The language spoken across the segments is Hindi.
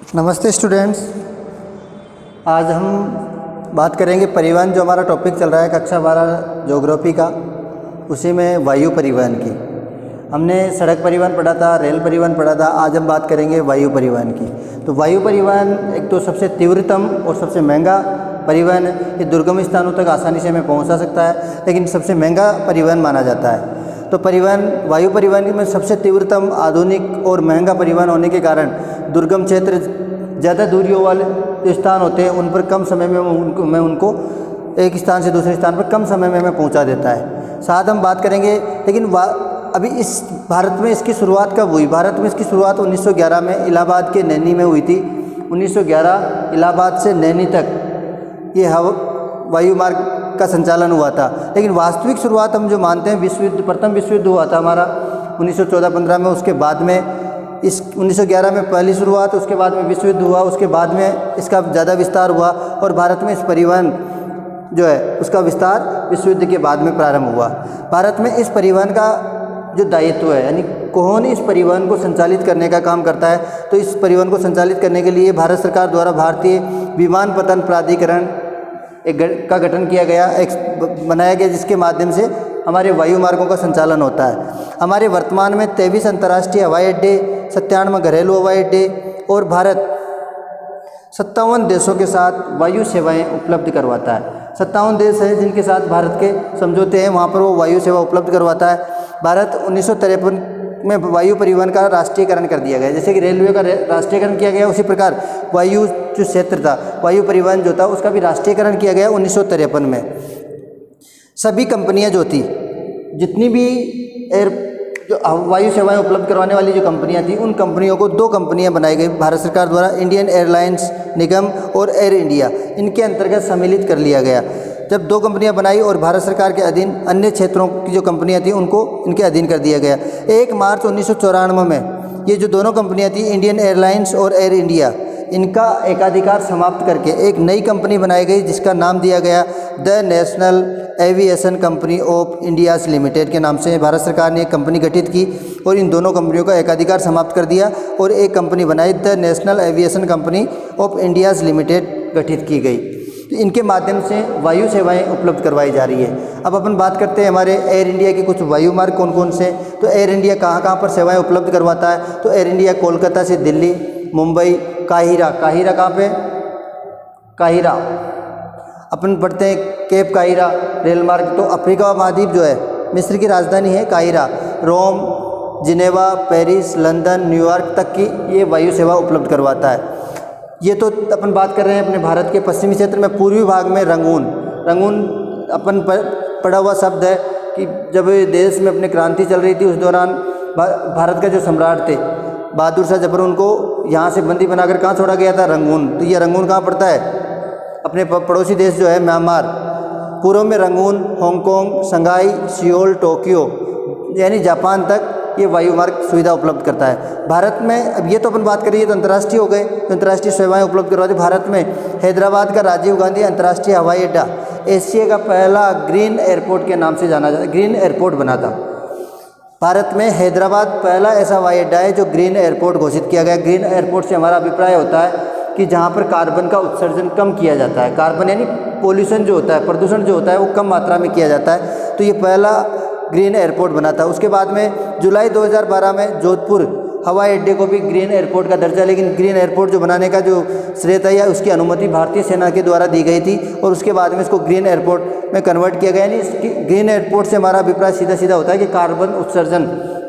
नमस्ते स्टूडेंट्स। आज हम बात करेंगे परिवहन, जो हमारा टॉपिक चल रहा है कक्षा 12 ज्योग्राफी का, उसी में वायु परिवहन की। हमने सड़क परिवहन पढ़ा था, रेल परिवहन पढ़ा था, आज हम बात करेंगे वायु परिवहन की। तो वायु परिवहन एक तो सबसे तीव्रतम और सबसे महंगा परिवहन है। ये दुर्गम स्थानों तक आसानी से हमें पहुंचा सकता है, लेकिन सबसे महंगा परिवहन माना जाता है। तो परिवहन, वायु परिवहन में सबसे तीव्रतम, आधुनिक और महंगा परिवहन होने के कारण दुर्गम क्षेत्र, ज़्यादा दूरियों वाले जो स्थान होते हैं उन पर कम समय में उनको एक स्थान से दूसरे स्थान पर कम समय में हमें पहुंचा देता है। साथ हम बात करेंगे, लेकिन अभी इस भारत में इसकी शुरुआत कब हुई? भारत में इसकी शुरुआत 1911 में इलाहाबाद के नैनी में हुई थी। 1911 इलाहाबाद से नैनी तक ये वायु मार्ग का संचालन हुआ था। लेकिन वास्तविक शुरुआत हम जो मानते हैं, प्रथम विश्व युद्ध हुआ था हमारा 1914-15 में। उसके बाद में इस 1911 में पहली शुरुआत, उसके बाद में विश्व युद्ध हुआ, उसके बाद में इसका ज़्यादा विस्तार हुआ और भारत में इस परिवहन जो है उसका विस्तार विश्व युद्ध के बाद में प्रारंभ हुआ। भारत में इस परिवहन का जो दायित्व है, यानी कौन इस परिवहन को संचालित करने का काम करता है, तो इस परिवहन को संचालित करने के लिए भारत सरकार द्वारा भारतीय विमानपत्तन प्राधिकरण का गठन किया गया, बनाया गया, जिसके माध्यम से हमारे वायु मार्गों का संचालन होता है। हमारे वर्तमान में 23 अंतर्राष्ट्रीय हवाई अड्डे, 97 घरेलू हवाई अड्डे और भारत 57 देशों के साथ वायु सेवाएं उपलब्ध करवाता है। 57 देश हैं जिनके साथ भारत के समझौते हैं, वहाँ पर वो वायु सेवा उपलब्ध करवाता है। भारत 1953 में वायु परिवहन का राष्ट्रीयकरण कर दिया गया। जैसे कि रेलवे का राष्ट्रीयकरण किया गया, उसी प्रकार वायु जो क्षेत्र था, वायु परिवहन जो था, उसका भी राष्ट्रीयकरण किया गया 1953 में। सभी कंपनियां जो थी, जितनी भी जो वायु सेवाएं उपलब्ध करवाने वाली जो कंपनियां थी, उन कंपनियों को 2 कंपनियां बनाई गई भारत सरकार द्वारा, इंडियन एयरलाइंस निगम और एयर इंडिया। इनके अंतर्गत सम्मिलित कर लिया गया। जब 2 कंपनियां बनाई और भारत सरकार के अधीन अन्य क्षेत्रों की जो कंपनियां थी उनको इनके अधीन कर दिया गया। 1 मार्च 1994 में ये जो दोनों कंपनियां थी, इंडियन एयरलाइंस और एयर इंडिया, इनका एकाधिकार समाप्त करके एक नई कंपनी बनाई गई, जिसका नाम दिया गया the national aviation company of India's limited के नाम से भारत सरकार ने एक कंपनी गठित की और इन दोनों कंपनियों का एकाधिकार समाप्त कर दिया और एक कंपनी बनाई, the national aviation company of India's limited गठित की गई। तो इनके माध्यम से वायु सेवाएं उपलब्ध करवाई जा रही है। अब अपन बात करते हैं हमारे एयर इंडिया के कुछ वायु मार्ग कौन कौन से। तो एयर इंडिया कहाँ पर सेवाएं उपलब्ध करवाता है? तो एयर इंडिया कोलकाता से दिल्ली, मुंबई, काहिरा कहाँ पे? काहिरा अपन पढ़ते हैं केप काहिरा रेल मार्ग। तो अफ्रीका महाद्वीप जो है, मिस्र की राजधानी है काहिरा, रोम, जिनेवा, पेरिस, लंदन, न्यूयॉर्क तक की ये वायु सेवा उपलब्ध करवाता है। ये तो अपन बात कर रहे हैं अपने भारत के पश्चिमी क्षेत्र में। पूर्वी भाग में रंगून अपन पढ़ा हुआ शब्द है कि जब देश में अपनी क्रांति चल रही थी, उस दौरान भारत का जो सम्राट थे बहादुर शाह जफर, उनको यहाँ से बंदी बनाकर कहाँ छोड़ा गया था? रंगून। तो ये रंगून कहाँ पड़ता है? अपने पड़ोसी देश जो है म्यांमार। पूर्व में Rangoon, Hong Kong, Shanghai, Seoul, Tokyo यानी जापान तक ये वायु मार्ग सुविधा उपलब्ध करता है भारत में। अब ये तो अपन बात करिए तो अंतर्राष्ट्रीय हो गए, तो अंतर्राष्ट्रीय सेवाएं उपलब्ध करवाते भारत में। हैदराबाद का राजीव गांधी अंतर्राष्ट्रीय हवाई अड्डा एशिया का पहला ग्रीन एयरपोर्ट के नाम से जाना जाता है, ग्रीन एयरपोर्ट बना था भारत में। हैदराबाद पहला ऐसा हवाई अड्डा है जो ग्रीन एयरपोर्ट घोषित किया गया। ग्रीन एयरपोर्ट से हमारा अभिप्राय होता है कि जहाँ पर कार्बन का उत्सर्जन कम किया जाता है। कार्बन यानी पोल्यूशन जो होता है, प्रदूषण जो होता है, वो कम मात्रा में किया जाता है। तो ये पहला ग्रीन एयरपोर्ट बना था। उसके बाद में जुलाई 2012 में जोधपुर हवाई अड्डे को भी ग्रीन एयरपोर्ट का दर्जा, लेकिन ग्रीन एयरपोर्ट जो बनाने का जो श्रेय था या उसकी अनुमति भारतीय सेना के द्वारा दी गई थी और उसके बाद में इसको ग्रीन एयरपोर्ट में कन्वर्ट किया गया। यानी इसकी ग्रीन एयरपोर्ट से हमारा अभिप्राय सीधा होता है कि कार्बन उत्सर्जन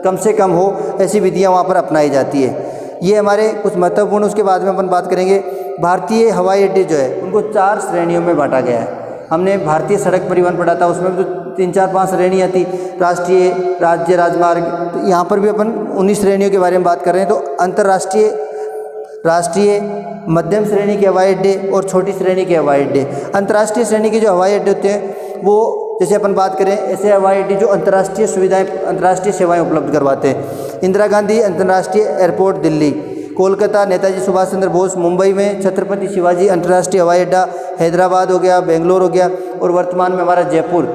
कम से कम हो, ऐसी विधियाँ वहाँ पर अपनाई जाती है। ये हमारे कुछ महत्वपूर्ण। उसके बाद में अपन बात करेंगे भारतीय हवाई अड्डे जो है उनको 4 श्रेणियों में बांटा गया है। हमने भारतीय सड़क परिवहन पढ़ा था, उसमें भी तो 3-4-5 श्रेणियाँ थी, राष्ट्रीय, राज्य राजमार्ग। तो यहाँ पर भी अपन 19 श्रेणियों के बारे में बात कर रहे हैं। तो अंतर्राष्ट्रीय, राष्ट्रीय, मध्यम श्रेणी के हवाई अड्डे और छोटी श्रेणी के हवाई अड्डे। अंतर्राष्ट्रीय श्रेणी के जो हवाई अड्डे होते हैं वो, जैसे अपन बात करें, ऐसे हवाई अड्डे जो अंतर्राष्ट्रीय सुविधाएं, अंतर्राष्ट्रीय सेवाएं उपलब्ध करवाते हैं। इंदिरा गांधी अंतर्राष्ट्रीय एयरपोर्ट दिल्ली, कोलकाता नेताजी सुभाष चंद्र बोस, मुंबई में छत्रपति शिवाजी अंतर्राष्ट्रीय हवाई अड्डा, हैदराबाद हो गया, बेंगलोर हो गया और वर्तमान में हमारा जयपुर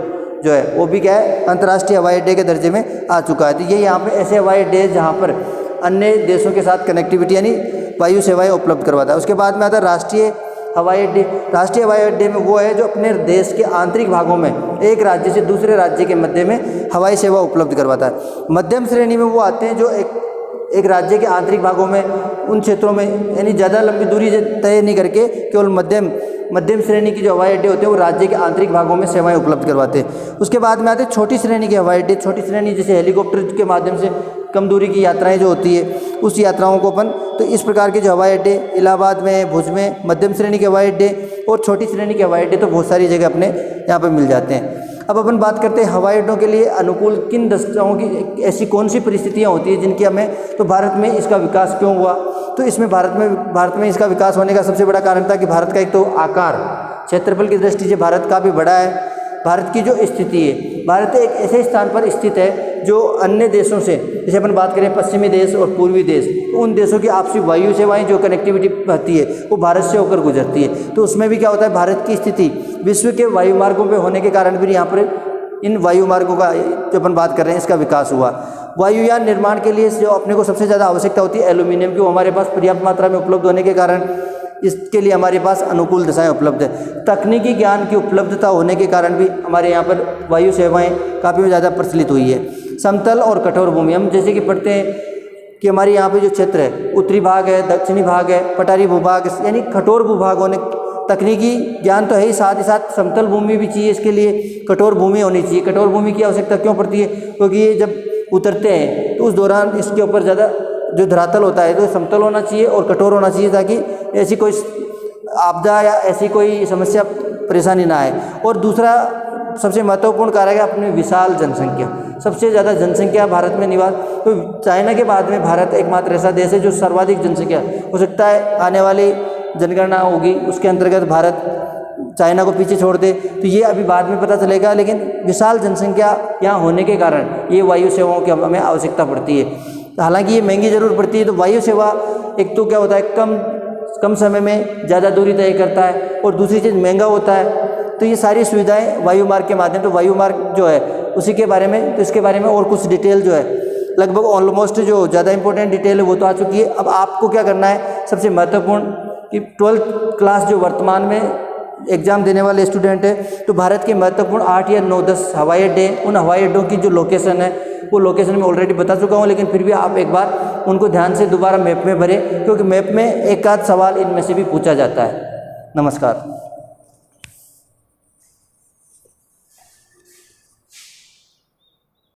जो है वो भी क्या है, अंतर्राष्ट्रीय हवाई अड्डे के दर्जे में आ चुका है। तो ये यहाँ पे ऐसे हवाई अड्डे जहाँ पर अन्य देशों के साथ कनेक्टिविटी यानी वायु सेवाएं उपलब्ध करवाता है। उसके बाद में आता है राष्ट्रीय हवाई अड्डे। राष्ट्रीय हवाई अड्डे में वो है जो अपने देश के आंतरिक भागों में एक राज्य से दूसरे राज्य के मध्य में हवाई सेवा उपलब्ध करवाता है। मध्यम श्रेणी में वो आते हैं जो एक राज्य के आंतरिक भागों में उन क्षेत्रों में यानी ज़्यादा लंबी दूरी तय नहीं करके केवल मध्यम श्रेणी की जो हवाई अड्डे होते हैं वो राज्य के आंतरिक भागों में सेवाएं उपलब्ध करवाते हैं। उसके बाद में आते हैं छोटी श्रेणी के हवाई अड्डे। छोटी श्रेणी जैसे हेलीकॉप्टर के माध्यम से कम दूरी की यात्राएं जो होती है उस यात्राओं को अपन, तो इस प्रकार के जो हवाई अड्डे इलाहाबाद में, भुज में मध्यम श्रेणी के हवाई अड्डे और छोटी श्रेणी के हवाई अड्डे तो बहुत सारी जगह अपने यहाँ पर मिल जाते हैं। अब अपन बात करते हैं हवाई अड्डों के लिए अनुकूल किन दक्षताओं की ऐसी कौन सी परिस्थितियाँ होती है जिनकी हमें, तो भारत में इसका विकास क्यों हुआ, तो इसमें भारत में इसका विकास होने का सबसे बड़ा कारण था कि भारत का एक तो आकार, क्षेत्रफल की दृष्टि से भारत काफ़ी बड़ा है। भारत की जो स्थिति है, भारत एक ऐसे स्थान पर स्थित है जो अन्य देशों से, जैसे अपन बात करें पश्चिमी देश और पूर्वी देश, तो उन देशों की आपसी वायु सेवाएं जो कनेक्टिविटी रहती है वो भारत से होकर गुजरती है। तो उसमें भी क्या होता है, भारत की स्थिति विश्व के वायु मार्गों पर होने के कारण भी यहाँ पर इन वायु मार्गों का जो अपन बात कर रहे हैं इसका विकास हुआ। वायुयान निर्माण के लिए जो अपने को सबसे ज़्यादा आवश्यकता होती है एल्यूमिनियम की, वो हमारे पास पर्याप्त मात्रा में उपलब्ध होने के कारण इसके लिए हमारे पास अनुकूल दशाएं उपलब्ध है। तकनीकी ज्ञान की उपलब्धता होने के कारण भी हमारे यहाँ पर वायु सेवाएं काफ़ी ज़्यादा प्रचलित हुई है। समतल और कठोर भूमि, हम जैसे कि पढ़ते हैं कि हमारे यहाँ पे जो क्षेत्र है उत्तरी भाग है, दक्षिणी भाग है, पठारी भूभाग, यानी कठोर भूभाग होने, तकनीकी ज्ञान तो है ही, साथ समतल भूमि भी चाहिए, इसके लिए कठोर भूमि होनी चाहिए। कठोर भूमि की आवश्यकता क्यों पड़ती है, क्योंकि ये जब उतरते हैं तो उस दौरान इसके ऊपर ज़्यादा जो धरातल होता है तो समतल होना चाहिए और कठोर होना चाहिए ताकि ऐसी कोई आपदा या ऐसी कोई समस्या परेशानी ना आए। और दूसरा सबसे महत्वपूर्ण कारक है अपनी विशाल जनसंख्या, सबसे ज़्यादा जनसंख्या भारत में निवास, तो चाइना के बाद में भारत एकमात्र ऐसा देश है जो सर्वाधिक जनसंख्या, हो सकता है आने वाली जनगणना होगी उसके अंतर्गत भारत चाइना को पीछे छोड़ दे, तो ये अभी बाद में पता चलेगा, लेकिन विशाल जनसंख्या यहाँ होने के कारण ये वायु सेवाओं की हमें आवश्यकता पड़ती है। हालांकि ये महंगी ज़रूर पड़ती है, तो वायु सेवा एक तो क्या होता है कम समय में ज़्यादा दूरी तय करता है और दूसरी चीज़ महंगा होता है। तो ये सारी सुविधाएं वायु मार्ग के माध्यम, तो वायु मार्ग जो है उसी के बारे में, तो इसके बारे में और कुछ डिटेल जो है लगभग ऑलमोस्ट जो ज़्यादा इंपॉर्टेंट डिटेल है वो तो आ चुकी है। अब आपको क्या करना है, सबसे महत्वपूर्ण कि 12th क्लास जो वर्तमान में एग्ज़ाम देने वाले स्टूडेंट है, तो भारत के महत्वपूर्ण 8 या 9-10 हवाई अड्डे, उन हवाई अड्डों की जो लोकेशन है वो लोकेशन में ऑलरेडी बता चुका हूँ, लेकिन फिर भी आप एक बार उनको ध्यान से दोबारा मैप में भरें, क्योंकि मैप में एक आध सवाल इनमें से भी पूछा जाता है। नमस्कार।